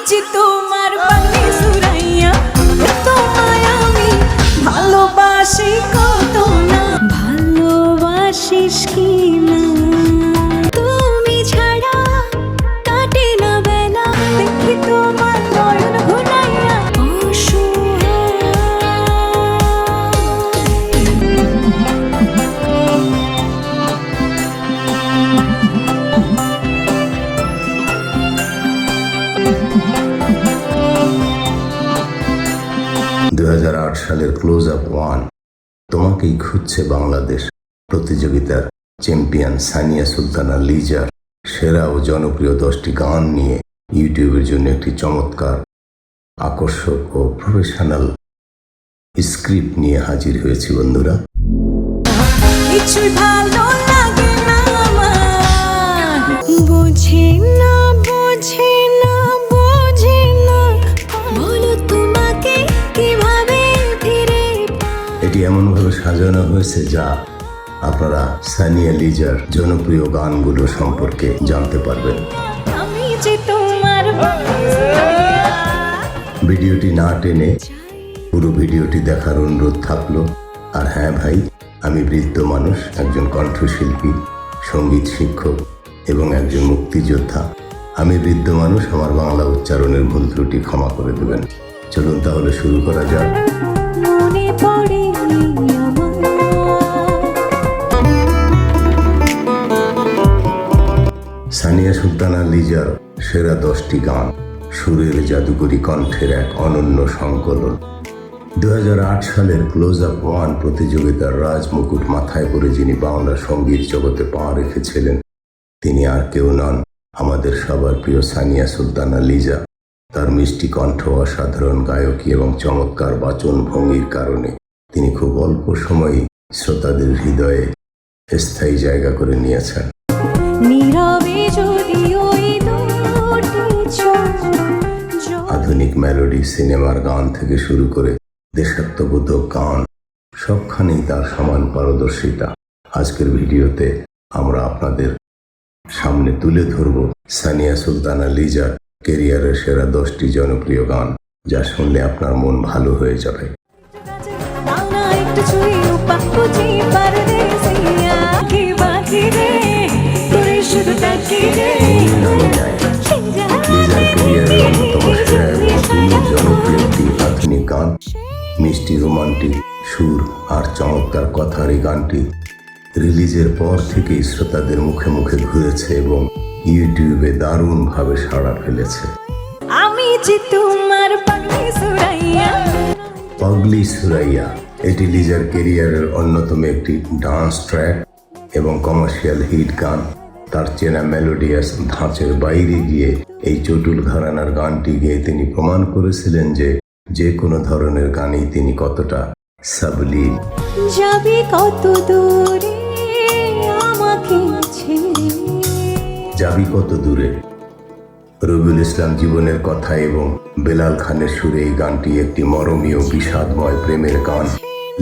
যে তোমার পাগলি সুরাইয়া, তোমায় আমি ভালোবাসি কত না। ভালোবাসিস কি না? তুমি ছাড়া কাটে না বেলা, দেখি তোমার নয়ন ঘুরাইয়া অসহায়। 2008 সালের ক্লোজ আপ 1 তোমাকেই খুঁজছে বাংলাদেশ প্রতিযোগিতার চ্যাম্পিয়ন সানিয়া সুলতানা লিজার সেরা ও জনপ্রিয় 10টি গান নিয়ে ইউটিউবের জন্য একটি চমৎকার, আকর্ষক ও প্রফেশনাল স্ক্রিপ্ট নিয়ে হাজির হয়েছি বন্ধুরা। কিছুই ভালো লাগে না আমার, বোঝে না বোঝে না বোঝে না, বলো তোমাকে কিভাবে ফিরে পাই। এটি এমনভাবে সাজানো হয়েছে যা আপনারা সানিয়া লিজার জনপ্রিয় গানগুলো সম্পর্কে জানতে পারবেন। আমি যে তোমার ভিডিওটি না টেনে পুরো ভিডিওটি দেখার অনুরোধ থাকলো। আর হ্যাঁ ভাই, আমি বৃদ্ধ মানুষ, একজন কণ্ঠশিল্পী, সঙ্গীত শিক্ষক এবং একজন মুক্তিযোদ্ধা। আমি বৃদ্ধ মানুষ, আমার বাংলা উচ্চারণের ভুল ত্রুটি ক্ষমা করে দেবেন। চলুন তাহলে শুরু করা যাক। মনে পড়ে সানিয়া সুলতানা লিজার সেরা 10টি গান, সুরের জাদুকরী কণ্ঠের এক অনন্য সংকলন। 2008 সালের ক্লোজ আপ 1 প্রতিযোগিতার রাজ মুকুট মাথায় করে যিনি বাংলা সঙ্গীত জগতে পা রেখেছিলেন, তিনি আর কেউ নন, আমাদের সবার প্রিয় সানিয়া সুলতানা লিজা। তার মিষ্টি কণ্ঠ, অসাধারণ গায়কী এবং চমৎকার বাচন ভঙ্গির কারণে তিনি খুব অল্প সময়েই শ্রোতাদের হৃদয়ে স্থায়ী জায়গা করে নিয়েছেন। নীরবে যদি ওই দুটি চোখ আধুনিক মেলোডি, সিনেমার গান থেকে শুরু করে দেশাত্মবোধক গান, সবখানেই তার সমান পারদর্শিতা। আজকের ভিডিওতে আমরা আপনাদের সামনে তুলে ধরব সানিয়া সুলতানা লিজার কেরিয়ারের সেরা 10টি জনপ্রিয় গান, যা শুনলে আপনার মন ভালো হয়ে যাবে। দানা একটু ছুঁই পাকুচি পারদেসিয়া কি বাকি রে তোরে শুধু তাকি রে। লিজার কেরিয়ারের অন্যতম সেরা এবং তুমুল জনপ্রিয় একটি আধুনিক গান, মিষ্টি রোমান্টিক সুর আর চমৎকার কথার এই গানটি রিলিজের পর থেকেই শ্রোতাদের মুখে মুখে ঘুরেছে এবং ইউটিউবে দারুণভাবে সাড়া ফেলেছে। আমি যে তোমার পাগলি সুরাইয়া। পাগলি সুরাইয়া এটি লিজার কেরিয়ারের অন্যতম একটি ডান্স ট্র্যাক এবং কমার্শিয়াল হিট গান। তার চেনা মেলোডিয়াস ধাঁচের বাইরে গিয়ে এই চটুল ঘরানার গানটি গেয়ে তিনি প্রমাণ করেছিলেন যে কোনো ধরনের গানেই তিনি কতটা সাবলীল। যাবি কত দূরে আমাকে ছেড়ে, যাবি কত দূরে, রবিউল ইসলাম জীবনের কথা এবং বেলাল খানের সুরে এই গানটি একটি মরমীয় বিষাদময় প্রেমের গান।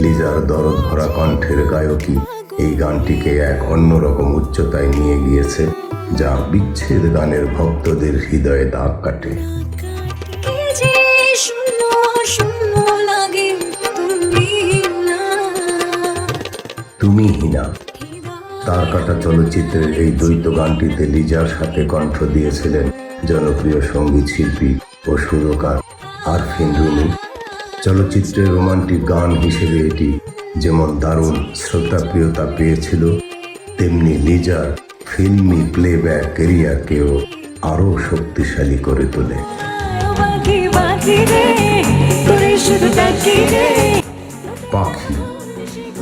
লিজার দরদ ভরা কণ্ঠের গায়কী এই গানটিকে এক অন্যরকম উচ্চতায় নিয়ে গিয়েছে, যা বিচ্ছেদ গানের ভক্তদের হৃদয়ে দাগ কাটে। কি যে শূন্য শূন্য লাগে তুমি না। তুমি হিনা তার কাটা চলচ্চিত্রের এই দ্বৈত গানটিতে লিজার সাথে কণ্ঠ দিয়েছিলেন জনপ্রিয় সঙ্গীত শিল্পী ও সুরকার আরফিন রুমি। চলচ্চিত্রের রোমান্টিক গান হিসেবে এটি যেমন দারুণ শ্রোতাপ্রিয়তা পেয়েছিল, তেমনি লিজার ফিল্মি প্লেব্যাক ক্যারিয়ারকেও আরও শক্তিশালী করে তোলে। পাখি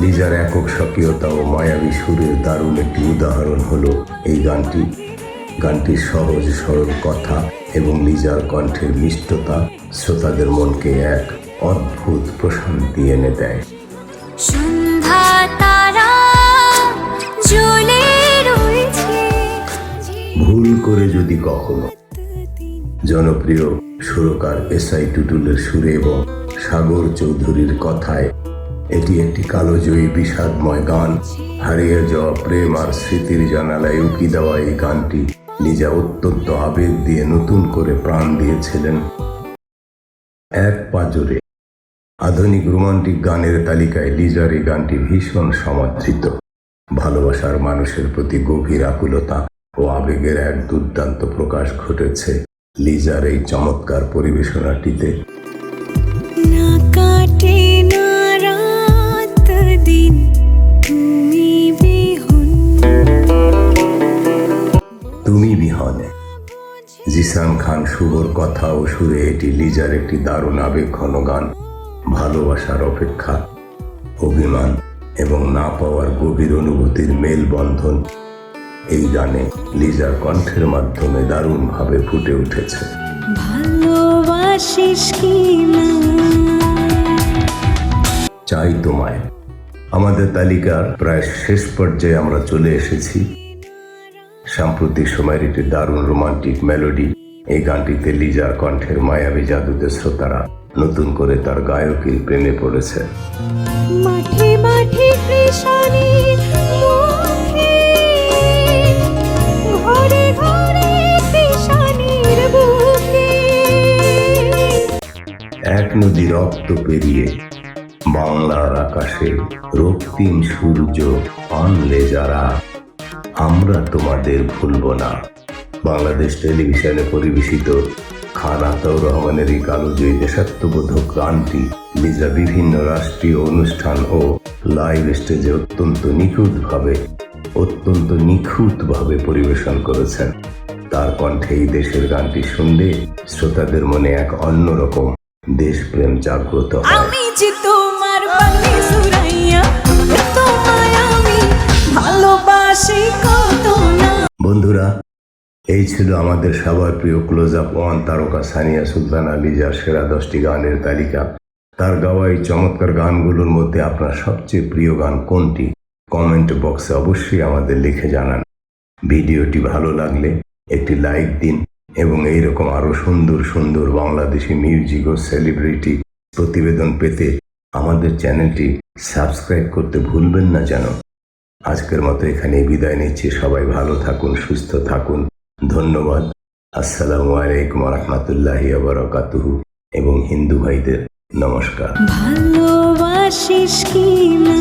লিজার একক স্বকীয়তা ও মায়াবী সুরের দারুণ একটি উদাহরণ হলো এই গানটি। গানটির সহজ সরল কথা এবং লিজার কণ্ঠের মিষ্টতা শ্রোতাদের মনকে এক অদ্ভুত প্রশান্তি এনে দেয়। সন্ধ্যা তারা জ্বলে রয়েছে, ভুল করে যদি কখনো জনপ্রিয় সুরকার এসআই টুটুলের সুরে এবং সাগর চৌধুরীর কথায় এটি একটি কালোজয়ী বিষাদময় গান। হারিয়ে যাওয়া প্রেম আর স্মৃতির জানালায় উকি দেওয়া এই গানটি লিজা অত্যন্ত আবেগ দিয়ে নতুন করে প্রাণ দিয়েছিলেন। এক পাজরে আধুনিক রোমান্টিক গানের তালিকায় লিজার এই গানটি ভীষণ সমাদৃত। ভালোবাসার মানুষের প্রতি গভীর আকুলতা ও আবেগের এক দুর্দান্ত প্রকাশ ঘটেছে লিজার এই চমৎকার পরিবেশনাটিতে। না কাটে না রাত দিন তুমি বিহনে জিসান খান শুভর কথা ও সুরে এটি লিজার একটি দারুণ আবেগঘন গান। ভালোবাসার অপেক্ষা, অভিমান এবং না পাওয়ার গভীর অনুভূতির মেলবন্ধন এই গানে লিজার কণ্ঠের মাধ্যমে দারুণভাবে ফুটে উঠেছে। ভালোবাসিস কি না চাই তোমায় আমাদের তালিকার প্রায় শেষ পর্যায়ে আমরা চলে এসেছি। সাম্প্রতিক সময়ের একটি দারুণ রোমান্টিক মেলোডি এই গানটিতে লিজার কণ্ঠের মায়াবী জাদুতে শ্রোতারা নতুন করে তার গায়কের প্রেমে পড়েছে। মাঠে মাঠে কৃষাণীর মুখে, ঘরে ঘরে কৃষাণীর বুকে, এক নদী রক্ত পেরিয়ে বাংলার আকাশে রক্তিম সূর্য আনলে যারা, আমরা তোমাদের ভুলব না। বাংলাদেশ টেলিভিশনে পরিবেশিত খান আতাউর রহমানের এই কালোজয়ী দেশাত্মবোধক গানটি লিজা বিভিন্ন রাষ্ট্রীয় অনুষ্ঠান ও লাইভ স্টেজে অত্যন্ত নিখুঁতভাবে পরিবেশন করেছেন। তার কণ্ঠে এই দেশের গানটি শুনলে শ্রোতাদের মনে এক অন্যরকম দেশপ্রেম জাগ্রত হয়। আমি যে তোমার বাণী সুরাইয়া, তোমায় আমি ভালোবাসি কত না। বন্ধুরা, এই ছিল আমাদের সবার প্রিয় ক্লোজ আপ ওয়ান তারকা সানিয়া সুলতানা লিজার সেরা 10টি গানের তালিকা। তার গাওয়া এই চমৎকার গানগুলোর মধ্যে আপনার সবচেয়ে প্রিয় গান কোনটি? কমেন্ট বক্সে অবশ্যই আমাদের লিখে জানান। ভিডিওটি ভালো লাগলে একটি লাইক দিন এবং এইরকম আরো সুন্দর সুন্দর বাংলাদেশি মিউজিক ও সেলিব্রিটি প্রতিবেদন পেতে আমাদের চ্যানেলটি সাবস্ক্রাইব করতে ভুলবেন না যেন। আজকের মতো এখানেই বিদায় নিচ্ছি। সবাই ভালো থাকুন, সুস্থ থাকুন। ধন্যবাদ। আসসালামু আলাইকুম রহমতুল্লাহি ওয়া বারাকাতুহু এবং হিন্দু ভাইদের নমস্কার। ভালোবাসিস কি না।